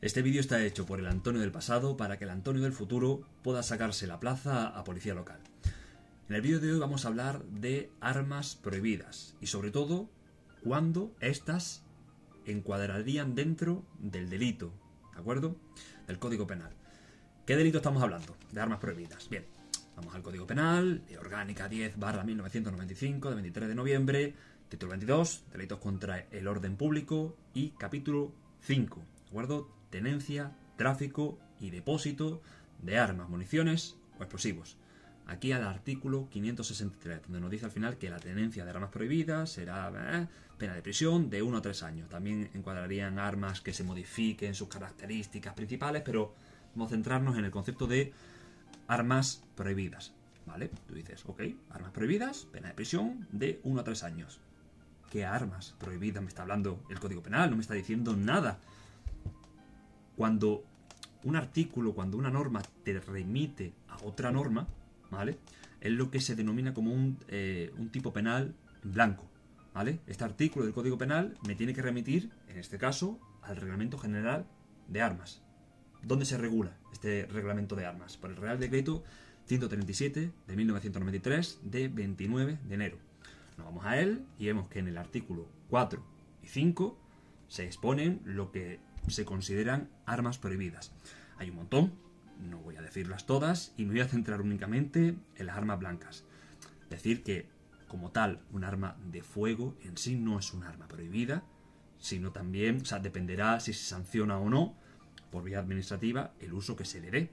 Este vídeo está hecho por el Antonio del pasado para que el Antonio del futuro pueda sacarse la plaza a policía local. En el vídeo de hoy vamos a hablar de armas prohibidas y sobre todo cuándo estas encuadrarían dentro del delito, ¿de acuerdo? Del Código Penal. ¿Qué delito estamos hablando? De armas prohibidas. Bien, vamos al Código Penal, Ley Orgánica 10/1995 de 23 de noviembre, título 22, delitos contra el orden público y capítulo 5, ¿de acuerdo? Tenencia, tráfico y depósito de armas, municiones o explosivos. Aquí al artículo 563, donde nos dice al final que la tenencia de armas prohibidas será pena de prisión de 1 a 3 años. También encuadrarían armas que se modifiquen sus características principales, pero vamos a centrarnos en el concepto de armas prohibidas, ¿vale? Tú dices, ok, armas prohibidas, pena de prisión de 1 a 3 años. ¿Qué armas prohibidas me está hablando el Código Penal? No me está diciendo nada. Cuando un artículo, cuando una norma te remite a otra norma, ¿vale? Es lo que se denomina como un tipo penal en blanco, ¿vale? Este artículo del Código Penal me tiene que remitir, en este caso, al Reglamento General de Armas. ¿Dónde se regula este Reglamento de Armas? Por el Real Decreto 137 de 1993 de 29 de enero. Nos vamos a él y vemos que en el artículo 4 y 5 se exponen lo que se consideran armas prohibidas. Hay un montón, no voy a decirlas todas y me voy a centrar únicamente en las armas blancas. Decir que, como tal, un arma de fuego en sí no es un arma prohibida, sino también, dependerá si se sanciona o no, por vía administrativa, el uso que se le dé.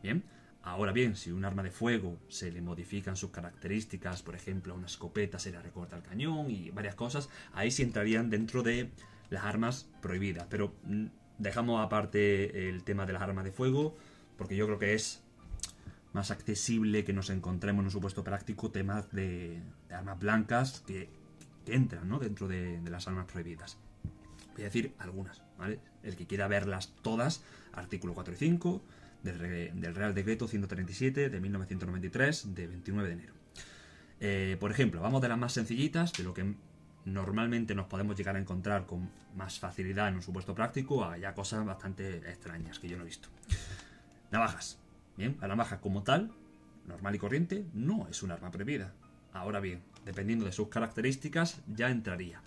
Bien, ahora bien, si un arma de fuego se le modifican sus características, por ejemplo, a una escopeta se le recorta el cañón y varias cosas, ahí sí entrarían dentro de las armas prohibidas. Pero dejamos aparte el tema de las armas de fuego, porque yo creo que es más accesible que nos encontremos en un supuesto práctico temas de armas blancas que entran, ¿no?, dentro de las armas prohibidas. Voy a decir algunas, ¿vale? El que quiera verlas todas, artículo 4 y 5 del Real Decreto 137 de 1993 de 29 de enero. Por ejemplo, vamos de las más sencillitas, de lo que normalmente nos podemos llegar a encontrar con más facilidad en un supuesto práctico, a ya cosas bastante extrañas que yo no he visto. Navajas. Bien, la navaja como tal, normal y corriente, no es un arma prohibida. Ahora bien, dependiendo de sus características, ya entraría.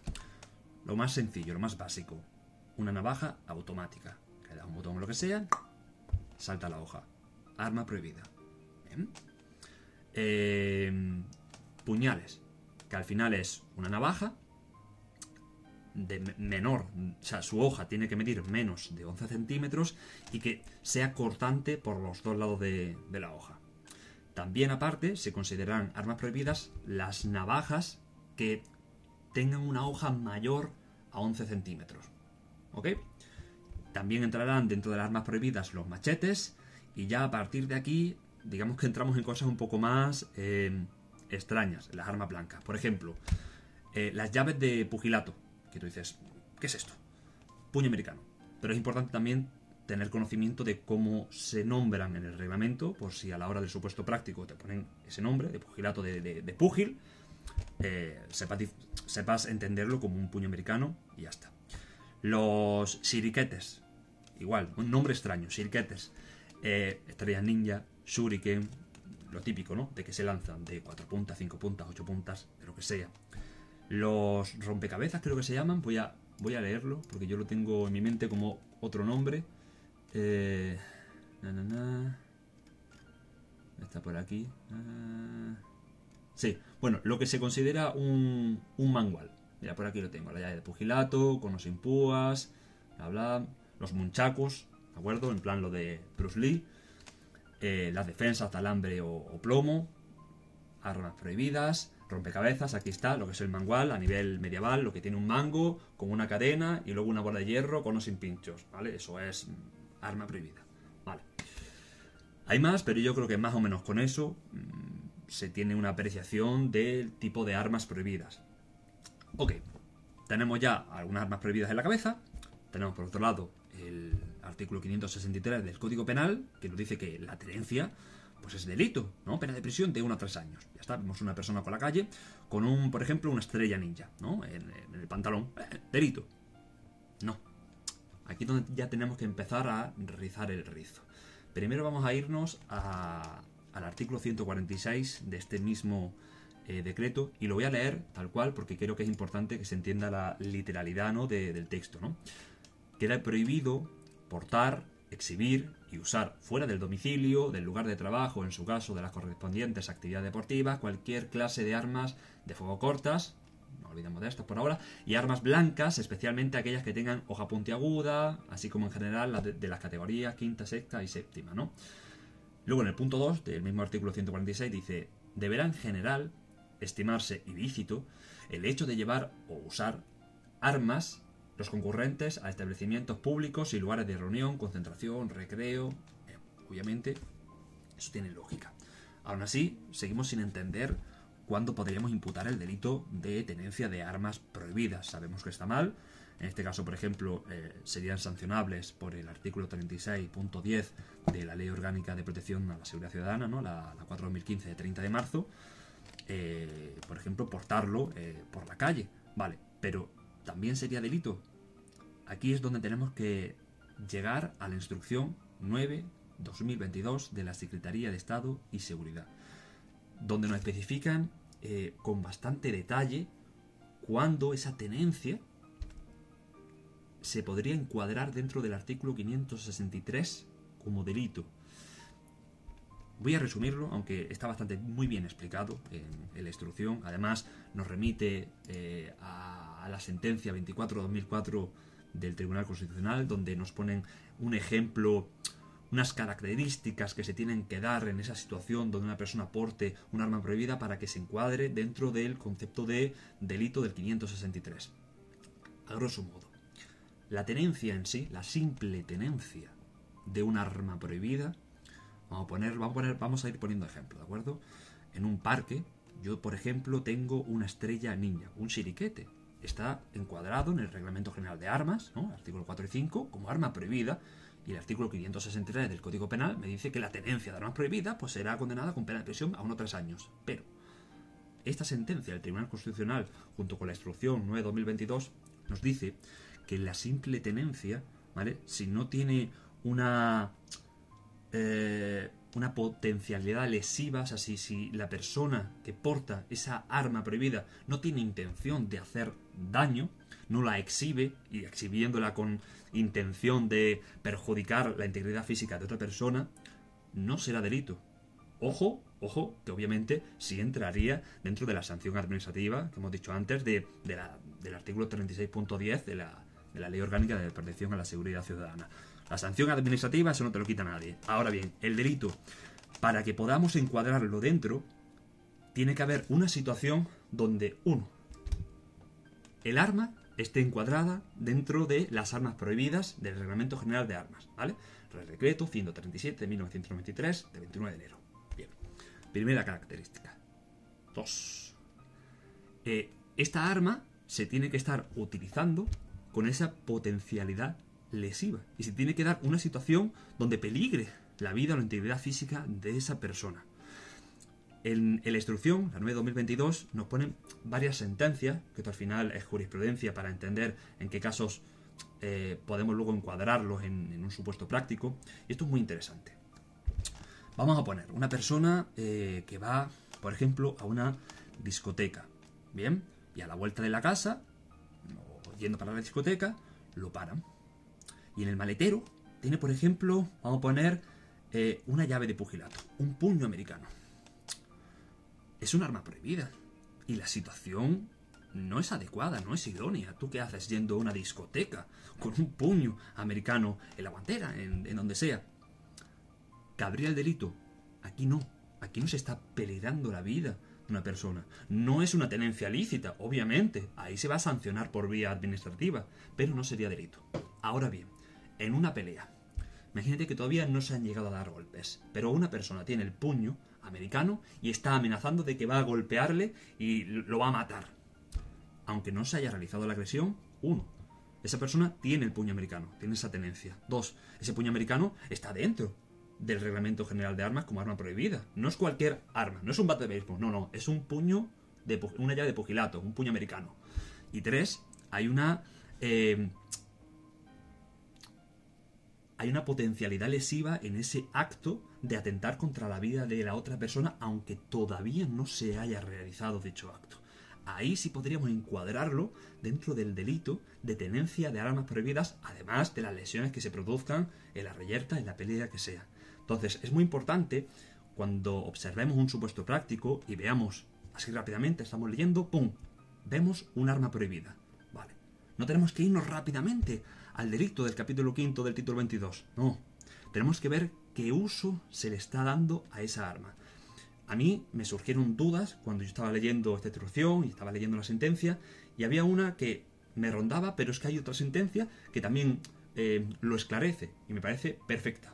Lo más sencillo, lo más básico, una navaja automática. Que le da un botón o lo que sea, salta la hoja. Arma prohibida. Bien. Puñales, que al final es una navaja de menor, o sea, su hoja tiene que medir menos de 11 centímetros y que sea cortante por los dos lados de la hoja. También aparte se consideran armas prohibidas las navajas que tengan una hoja mayor a 11 centímetros. ¿Ok? También entrarán dentro de las armas prohibidas los machetes y ya a partir de aquí, digamos que entramos en cosas un poco más extrañas, las armas blancas. Por ejemplo, las llaves de pugilato, que tú dices, ¿qué es esto? Puño americano. Pero es importante también tener conocimiento de cómo se nombran en el reglamento, por si a la hora del supuesto práctico te ponen ese nombre de pugilato de púgil, sepas entenderlo como un puño americano y ya está. Los shuriketes, igual, un nombre extraño, shuriketes, estrellas ninja, shuriken, lo típico, ¿no?, de que se lanzan de 4 puntas, 5 puntas, 8 puntas, de lo que sea. Los rompecabezas creo que se llaman, voy a leerlo porque yo lo tengo en mi mente como otro nombre. Está por aquí. Sí, bueno, lo que se considera un mangual. Mira, por aquí lo tengo, la llave de pugilato, con los impúas, bla bla, los munchacos, ¿de acuerdo? En plan lo de Bruce Lee, las defensas de alambre o plomo, armas prohibidas, rompecabezas, aquí está lo que es el mangual a nivel medieval, lo que tiene un mango con una cadena y luego una bola de hierro con o sin pinchos, ¿vale? Eso es arma prohibida, ¿vale? Hay más, pero yo creo que más o menos con eso se tiene una apreciación del tipo de armas prohibidas. Ok, tenemos ya algunas armas prohibidas en la cabeza. Tenemos por otro lado el artículo 563 del Código Penal, que nos dice que la tenencia pues es delito, ¿no? Pena de prisión de 1 a 3 años. Ya está, vemos una persona por la calle con por ejemplo, una estrella ninja, ¿no?, en el pantalón. Delito. No. Aquí es donde ya tenemos que empezar a rizar el rizo. Primero vamos a irnos al artículo 146 de este mismo decreto, y lo voy a leer tal cual porque creo que es importante que se entienda la literalidad, ¿no?, del texto, ¿no? Queda prohibido portar, exhibir y usar fuera del domicilio, del lugar de trabajo, en su caso de las correspondientes actividades deportivas, cualquier clase de armas de fuego cortas, no olvidemos de estas por ahora, y armas blancas, especialmente aquellas que tengan hoja puntiaguda, así como en general las de las categorías quinta, sexta y séptima, ¿no? Luego en el punto 2 del mismo artículo 146 dice: deberá en general estimarse ilícito el hecho de llevar o usar armas los concurrentes a establecimientos públicos y lugares de reunión, concentración, recreo. Obviamente, eso tiene lógica. Aún así, seguimos sin entender cuándo podríamos imputar el delito de tenencia de armas prohibidas. Sabemos que está mal. En este caso, por ejemplo, serían sancionables por el artículo 36.10 de la Ley Orgánica de Protección a la Seguridad Ciudadana, ¿no?, la 4/2015 de 30 de marzo. Por ejemplo, portarlo por la calle. Vale, pero ¿también sería delito? Aquí es donde tenemos que llegar a la instrucción 9/2022 de la Secretaría de Estado y Seguridad, donde nos especifican con bastante detalle cuándo esa tenencia se podría encuadrar dentro del artículo 563 como delito. Voy a resumirlo, aunque está muy bien explicado en la instrucción. Además, nos remite a la sentencia 24/2004 del Tribunal Constitucional, donde nos ponen un ejemplo, unas características que se tienen que dar en esa situación donde una persona porte un arma prohibida para que se encuadre dentro del concepto de delito del 563. A grosso modo, la tenencia en sí, la simple tenencia de un arma prohibida, vamos a ir poniendo ejemplo, ¿de acuerdo? En un parque, yo por ejemplo tengo una estrella ninja, un shirikete. Está encuadrado en el Reglamento General de Armas, ¿no?, artículo 4 y 5, como arma prohibida, y el artículo 563 del Código Penal me dice que la tenencia de armas prohibidas pues será condenada con pena de prisión a 1 o 3 años. Pero esta sentencia del Tribunal Constitucional, junto con la instrucción 9/2022, nos dice que la simple tenencia, ¿vale?, si no tiene una potencialidad lesiva, o sea, si la persona que porta esa arma prohibida no tiene intención de hacer daño, no la exhibe, y exhibiéndola con intención de perjudicar la integridad física de otra persona, no será delito. Ojo, que obviamente sí entraría dentro de la sanción administrativa que hemos dicho antes del artículo 36.10 de la Ley Orgánica de Protección a la Seguridad Ciudadana. La sanción administrativa, eso no te lo quita nadie. Ahora bien, el delito, para que podamos encuadrarlo dentro, tiene que haber una situación donde, el arma esté encuadrada dentro de las armas prohibidas del Reglamento General de Armas, ¿vale? El decreto 137 de 1993, de 29 de enero. Bien. Primera característica. 2. Esta arma se tiene que estar utilizando con esa potencialidad lesiva, y se tiene que dar una situación donde peligre la vida o la integridad física de esa persona. En la instrucción, la 9/2022, nos ponen varias sentencias, que esto al final es jurisprudencia para entender en qué casos podemos luego encuadrarlos en un supuesto práctico, y esto es muy interesante. Vamos a poner una persona que va, por ejemplo, a una discoteca, ¿bien? Y a la vuelta de la casa, o yendo para la discoteca, lo paran. Y en el maletero tiene, por ejemplo, vamos a poner una llave de pugilato, un puño americano. Es un arma prohibida y la situación no es adecuada, no es idónea. ¿Tú qué haces yendo a una discoteca con un puño americano en la guantera, en donde sea? ¿Cabría el delito? Aquí no se está peligrando la vida de una persona. No es una tenencia lícita, obviamente. Ahí se va a sancionar por vía administrativa, pero no sería delito. Ahora bien, en una pelea, imagínate que todavía no se han llegado a dar golpes, pero una persona tiene el puño americano y está amenazando de que va a golpearle y lo va a matar. Aunque no se haya realizado la agresión, esa persona tiene el puño americano, tiene esa tenencia. 2, ese puño americano está dentro del Reglamento General de Armas como arma prohibida. No es cualquier arma, no es un bate de béisbol, no, es un puño, una llave de pugilato, un puño americano. Y 3, hay una hay una potencialidad lesiva en ese acto de atentar contra la vida de la otra persona, aunque todavía no se haya realizado dicho acto. Ahí sí podríamos encuadrarlo dentro del delito de tenencia de armas prohibidas, además de las lesiones que se produzcan en la reyerta, en la pelea que sea. Entonces, es muy importante cuando observemos un supuesto práctico y veamos, así rápidamente, estamos leyendo, ¡pum!, vemos un arma prohibida. Vale. No tenemos que irnos rápidamente al delito del capítulo 5 del título 22. No. Tenemos que ver qué uso se le está dando a esa arma. A mí me surgieron dudas cuando yo estaba leyendo esta instrucción y estaba leyendo la sentencia, y había una que me rondaba, pero es que hay otra sentencia que también lo esclarece y me parece perfecta.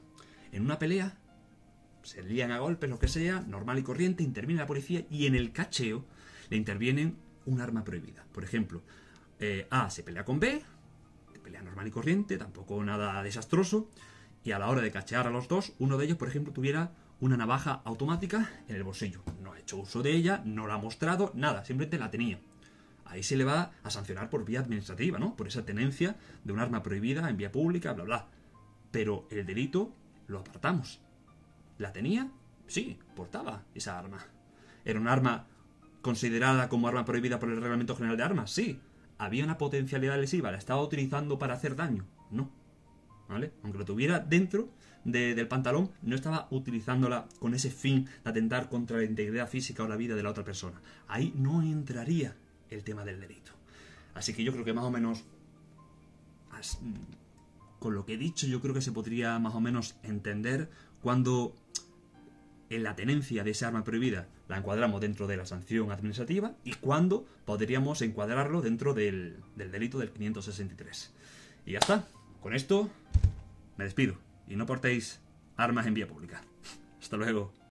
En una pelea se lían a golpes, lo que sea, normal y corriente, interviene la policía y en el cacheo le intervienen un arma prohibida. Por ejemplo, A se pelea con B, pelea normal y corriente, tampoco nada desastroso, y a la hora de cachear a los dos, uno de ellos, por ejemplo, tuviera una navaja automática en el bolsillo. No ha hecho uso de ella, no la ha mostrado, nada, simplemente la tenía. Ahí se le va a sancionar por vía administrativa, ¿no? Por esa tenencia de un arma prohibida en vía pública, bla, bla. Pero el delito lo apartamos. ¿La tenía? Sí, portaba esa arma. ¿Era un arma considerada como arma prohibida por el Reglamento General de Armas? Sí. ¿Había una potencialidad lesiva? ¿La estaba utilizando para hacer daño? No. ¿Vale? Aunque lo tuviera dentro del pantalón, no estaba utilizándola con ese fin de atentar contra la integridad física o la vida de la otra persona. Ahí no entraría el tema del delito. Así que yo creo que más o menos, con lo que he dicho, yo creo que se podría más o menos entender cuando en la tenencia de esa arma prohibida la encuadramos dentro de la sanción administrativa y cuando podríamos encuadrarlo dentro del delito del 563. Y ya está. Con esto me despido. Y no portéis armas en vía pública. Hasta luego.